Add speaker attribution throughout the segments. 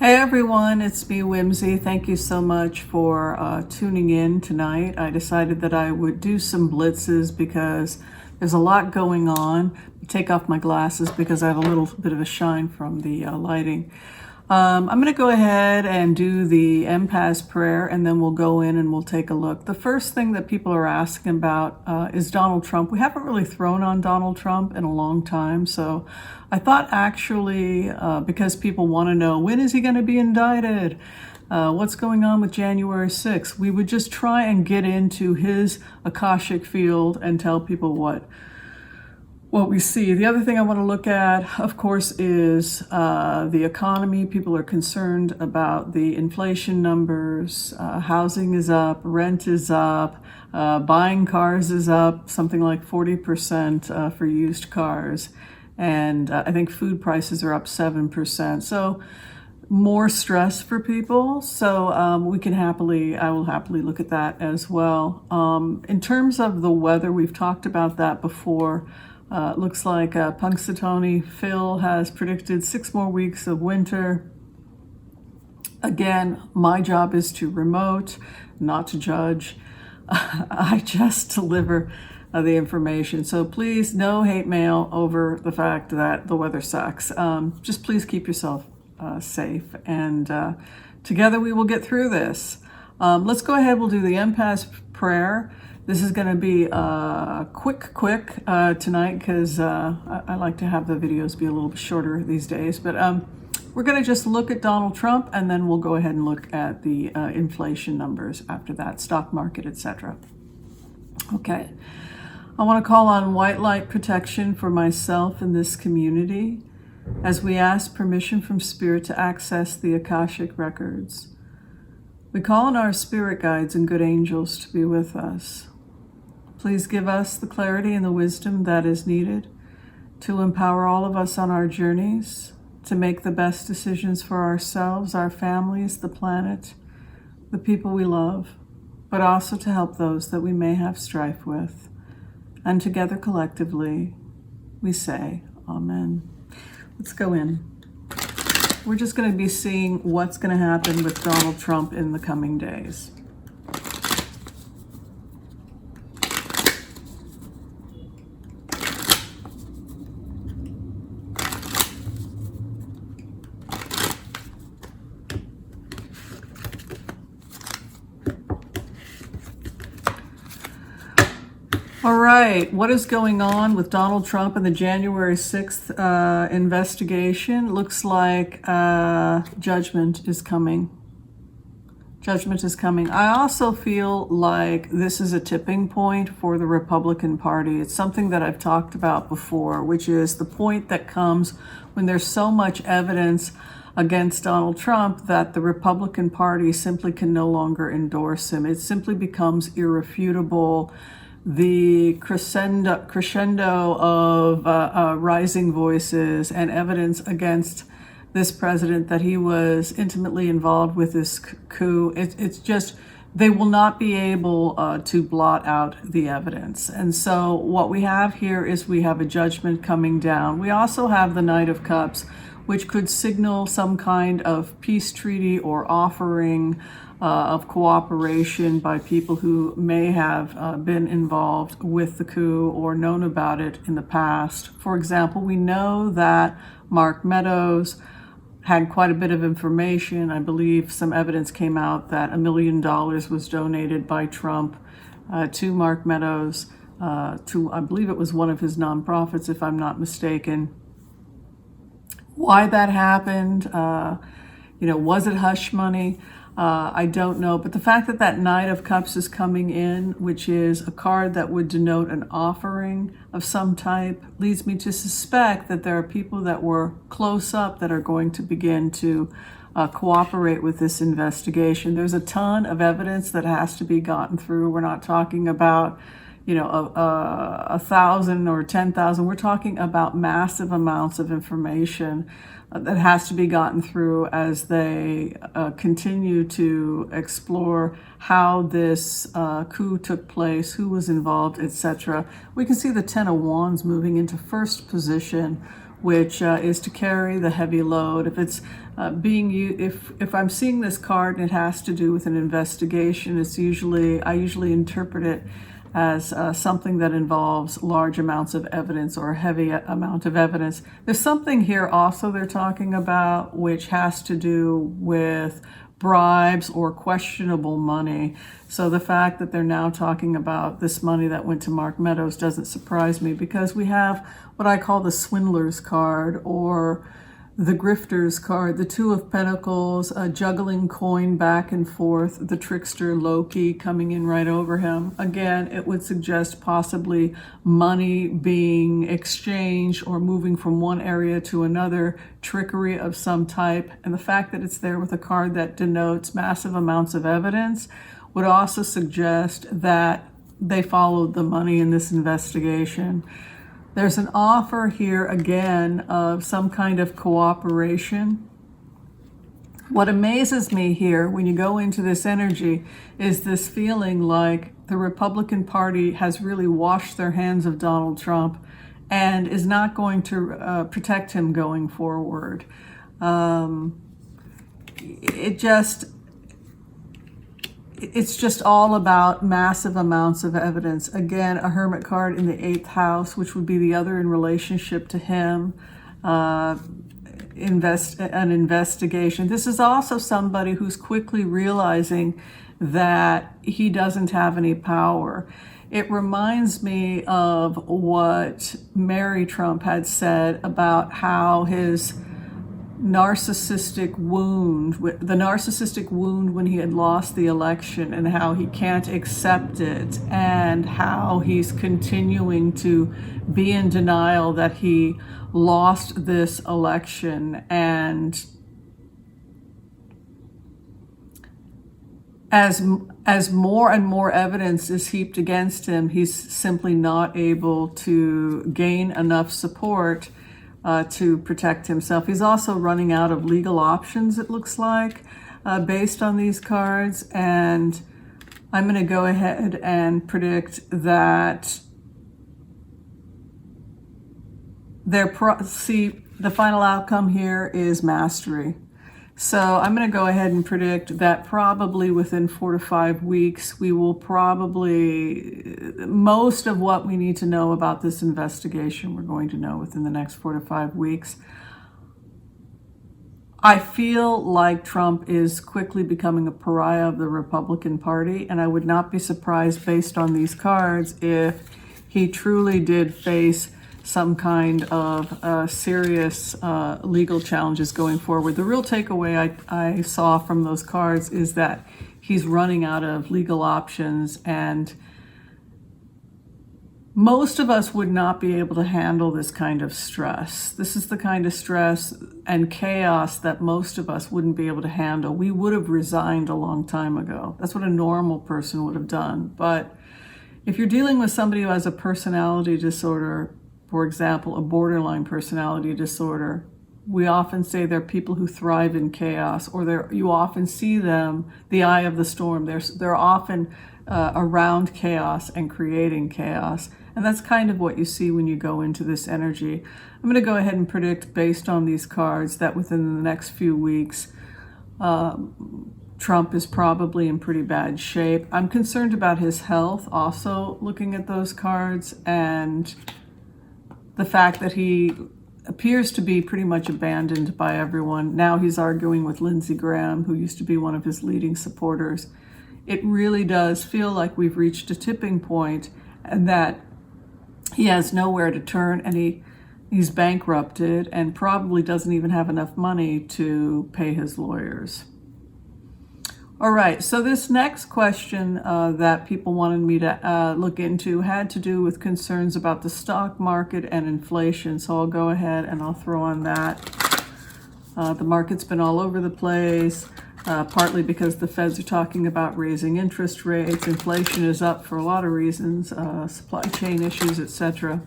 Speaker 1: Hey everyone, it's me, Whimsy. Thank you so much for tuning in tonight. I decided that I would do some blitzes because there's a lot going on. Take off my glasses because I have a little bit of a shine from the lighting. I'm going to go ahead and do the empath prayer, and then we'll go in and we'll take a look. The first thing that people are asking about is Donald Trump. We haven't really thrown on Donald Trump in a long time, so I thought actually, because people want to know, when is he going to be indicted? What's going on with January 6th? We would just try and get into his Akashic field and tell people what we see. The other thing I want to look at, of course, is the economy. People are concerned about the inflation numbers. Housing is up, rent is up, buying cars is up, something like 40% for used cars. And I think food prices are up 7%. So more stress for people. So I will happily look at that as well. In terms of the weather, we've talked about that before. Looks like Punxsutawney Phil has predicted 6 more weeks of winter. Again, my job is to remote, not to judge. I just deliver the information. So please, no hate mail over the fact that the weather sucks. Just please keep yourself safe, and together we will get through this. Let's go ahead. We'll do the empath prayer. This is going to be quick tonight because I like to have the videos be a little bit shorter these days. But we're going to just look at Donald Trump, and then we'll go ahead and look at the inflation numbers after that, stock market, etc. Okay. I want to call on white light protection for myself and this community as we ask permission from Spirit to access the Akashic records. We call on our spirit guides and good angels to be with us. Please give us the clarity and the wisdom that is needed to empower all of us on our journeys, to make the best decisions for ourselves, our families, the planet, the people we love, but also to help those that we may have strife with. And together collectively, we say, Amen. Let's go in. We're just going to be seeing what's going to happen with Donald Trump in the coming days. All right, what is going on with Donald Trump and the January 6th investigation? Looks like judgment is coming. Judgment is coming. I also feel like this is a tipping point for the Republican Party. It's something that I've talked about before, which is the point that comes when there's so much evidence against Donald Trump that the Republican Party simply can no longer endorse him. It simply becomes irrefutable. The crescendo of rising voices and evidence against this president that he was intimately involved with this coup, it's just, they will not be able to blot out the evidence. And so what we have here is we have a judgment coming down. We also have the Knight of Cups, which could signal some kind of peace treaty or offering of cooperation by people who may have been involved with the coup or known about it in the past. For example, we know that Mark Meadows had quite a bit of information. I believe some evidence came out that $1 million was donated by Trump to Mark Meadows, to, I believe it was one of his nonprofits, if I'm not mistaken. Why that happened, was it hush money? I don't know, but the fact that that Knight of Cups is coming in, which is a card that would denote an offering of some type, leads me to suspect that there are people that were close up that are going to begin to cooperate with this investigation. There's a ton of evidence that has to be gotten through. We're not talking about, 1,000 or 10,000. We're talking about massive amounts of information that has to be gotten through as they continue to explore how this coup took place, who was involved, etc. We can see the Ten of Wands moving into first position which is to carry the heavy load. If it's if I'm seeing this card and it has to do with an investigation, I usually interpret it as something that involves large amounts of evidence or a heavy amount of evidence. There's something here also they're talking about which has to do with bribes or questionable money. So the fact that they're now talking about this money that went to Mark Meadows doesn't surprise me, because we have what I call the swindler's card or the grifter's card, the Two of Pentacles, juggling coin back and forth, the trickster Loki coming in right over him. Again, it would suggest possibly money being exchanged or moving from one area to another, trickery of some type. And the fact that it's there with a card that denotes massive amounts of evidence would also suggest that they followed the money in this investigation. There's an offer here again of some kind of cooperation. What amazes me here when you go into this energy is this feeling like the Republican Party has really washed their hands of Donald Trump and is not going to protect him going forward. It's just all about massive amounts of evidence. Again, a Hermit card in the 8th house, which would be the other in relationship to him. An investigation. This is also somebody who's quickly realizing that he doesn't have any power. It reminds me of what Mary Trump had said about how his narcissistic wound when he had lost the election, and how he can't accept it, and how he's continuing to be in denial that he lost this election. And as more and more evidence is heaped against him, he's simply not able to gain enough support to protect himself. He's also running out of legal options, it looks like, based on these cards. And I'm going to go ahead and predict that the final outcome here is mastery. So I'm going to go ahead and predict that probably within 4 to 5 weeks, we will most of what we need to know about this investigation, we're going to know within the next 4 to 5 weeks. I feel like Trump is quickly becoming a pariah of the Republican Party, and I would not be surprised based on these cards if he truly did face some kind of serious legal challenges going forward. The real takeaway I saw from those cards is that he's running out of legal options, and most of us would not be able to handle this kind of stress. This is the kind of stress and chaos that most of us wouldn't be able to handle. We would have resigned a long time ago. That's what a normal person would have done. But if you're dealing with somebody who has a personality disorder, for example, a borderline personality disorder, we often say they're people who thrive in chaos, or you often see them, the eye of the storm. They're often around chaos and creating chaos. And that's kind of what you see when you go into this energy. I'm going to go ahead and predict, based on these cards, that within the next few weeks, Trump is probably in pretty bad shape. I'm concerned about his health also, looking at those cards, and the fact that he appears to be pretty much abandoned by everyone. Now he's arguing with Lindsey Graham, who used to be one of his leading supporters. It really does feel like we've reached a tipping point, and that he has nowhere to turn, and he's bankrupted and probably doesn't even have enough money to pay his lawyers. All right, so this next question that people wanted me to look into had to do with concerns about the stock market and inflation. So I'll go ahead and I'll throw on that. The market's been all over the place, partly because the Feds are talking about raising interest rates. Inflation is up for a lot of reasons, supply chain issues, etc.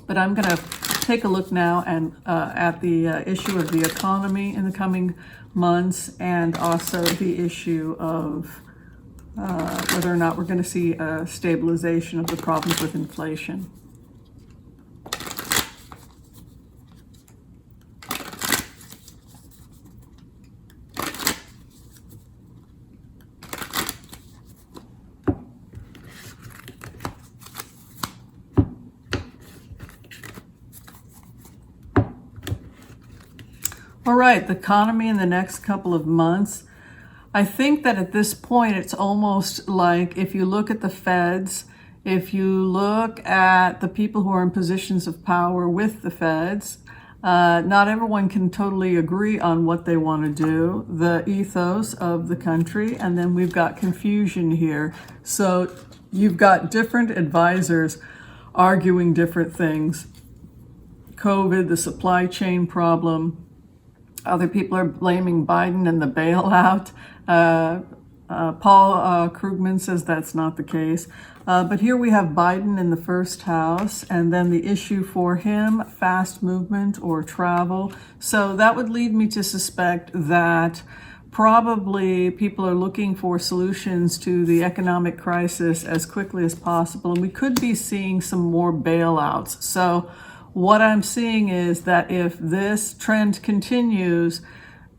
Speaker 1: But I'm going to take a look now and at the issue of the economy in the coming months, and also the issue of whether or not we're going to see a stabilization of the problems with inflation. All right, the economy in the next couple of months. I think that at this point, it's almost like if you look at the feds, if you look at the people who are in positions of power with the feds, not everyone can totally agree on what they want to do, the ethos of the country, and then we've got confusion here. So you've got different advisors arguing different things. COVID, the supply chain problem. Other people are blaming Biden and the bailout. Paul Krugman says that's not the case. But here we have Biden in the first house, and then the issue for him, fast movement or travel. So that would lead me to suspect that probably people are looking for solutions to the economic crisis as quickly as possible, and we could be seeing some more bailouts. So what I'm seeing is that if this trend continues,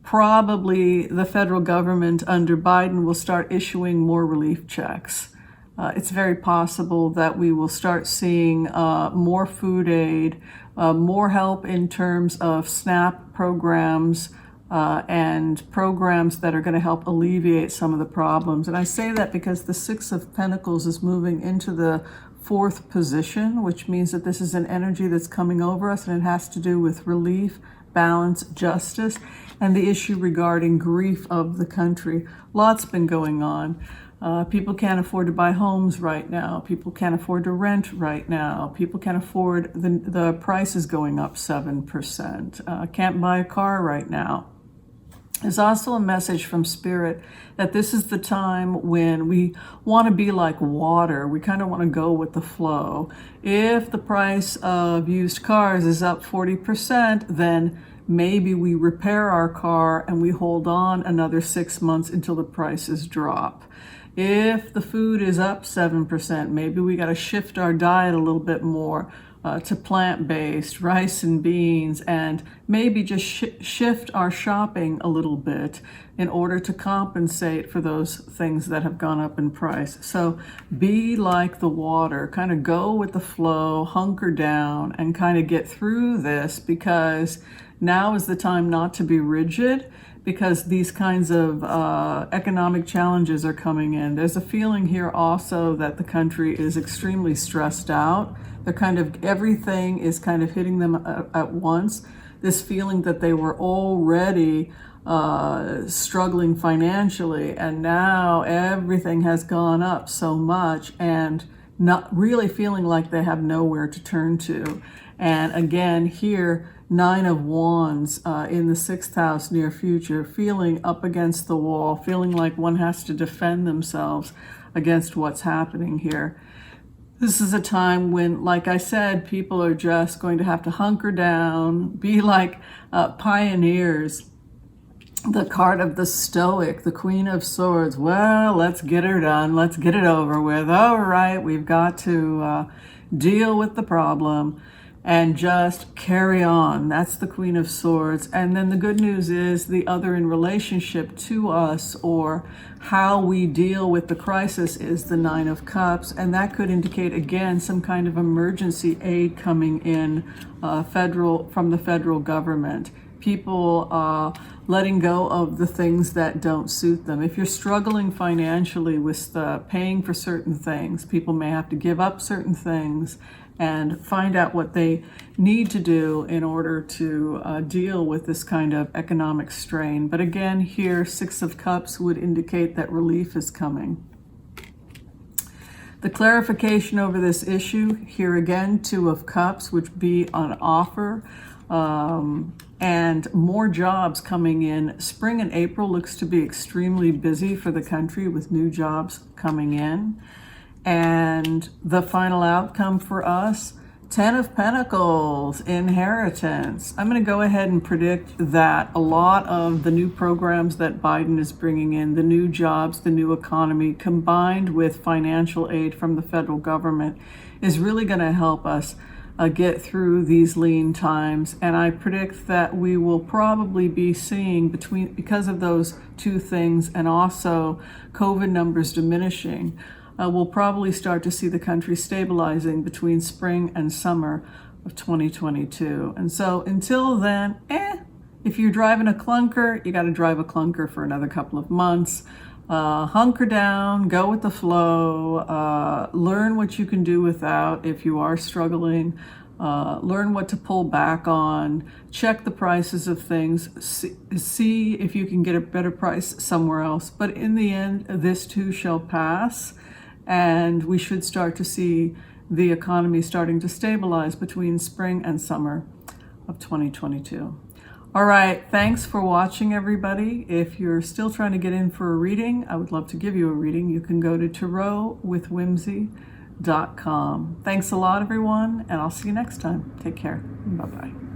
Speaker 1: probably the federal government under Biden will start issuing more relief checks. It's very possible that we will start seeing more food aid, more help in terms of SNAP programs, and programs that are going to help alleviate some of the problems. And I say that because the Six of Pentacles is moving into the fourth position, which means that this is an energy that's coming over us, and it has to do with relief, balance, justice, and the issue regarding grief of the country. Lots been going on. People can't afford to buy homes right now. People can't afford to rent right now. People can't afford the prices going up 7%. Can't buy a car right now. There's also a message from Spirit that this is the time when we want to be like water. We kind of want to go with the flow. If the price of used cars is up 40%, then maybe we repair our car and we hold on another 6 months until the prices drop. If the food is up 7%, maybe we got to shift our diet a little bit more to plant-based, rice and beans, and maybe just shift our shopping a little bit in order to compensate for those things that have gone up in price. So be like the water, kind of go with the flow, hunker down, and kind of get through this, because now is the time not to be rigid, because these kinds of economic challenges are coming in. There's a feeling here also that the country is extremely stressed out. They're kind of, everything is kind of hitting them at once. This feeling that they were already struggling financially, and now everything has gone up so much, and not really feeling like they have nowhere to turn to. And again, here, 9 of Wands in the 6th house near future, feeling up against the wall, feeling like one has to defend themselves against what's happening here. This is a time when, like I said, people are just going to have to hunker down, be like pioneers. The card of the Stoic, the Queen of Swords. Well, let's get her done. Let's get it over with. All right, we've got to deal with the problem and just carry on. That's the Queen of Swords. And then the good news is the other in relationship to us, or how we deal with the crisis, is the 9 of Cups. And that could indicate, again, some kind of emergency aid coming in from the federal government. People letting go of the things that don't suit them. If you're struggling financially with paying for certain things, people may have to give up certain things and find out what they need to do in order to deal with this kind of economic strain. But again, here, 6 of Cups would indicate that relief is coming. The clarification over this issue, here again, 2 of Cups, which be on offer, and more jobs coming in. Spring and April looks to be extremely busy for the country with new jobs coming in. And the final outcome for us, 10 of Pentacles, inheritance. I'm going to go ahead and predict that a lot of the new programs that Biden is bringing in, the new jobs, the new economy, combined with financial aid from the federal government, is really going to help us get through these lean times. And I predict that we will probably be seeing, because of those two things, and also COVID numbers diminishing, we'll probably start to see the country stabilizing between spring and summer of 2022. And so until then, If you're driving a clunker, you got to drive a clunker for another couple of months. Hunker down, go with the flow, learn what you can do without if you are struggling, learn what to pull back on, check the prices of things, see if you can get a better price somewhere else. But in the end, this too shall pass, and we should start to see the economy starting to stabilize between spring and summer of 2022. All right, thanks for watching, everybody. If you're still trying to get in for a reading, I would love to give you a reading. You can go to tarotwithwhimsy.com. Thanks a lot, everyone, and I'll see you next time. Take care. Bye-bye.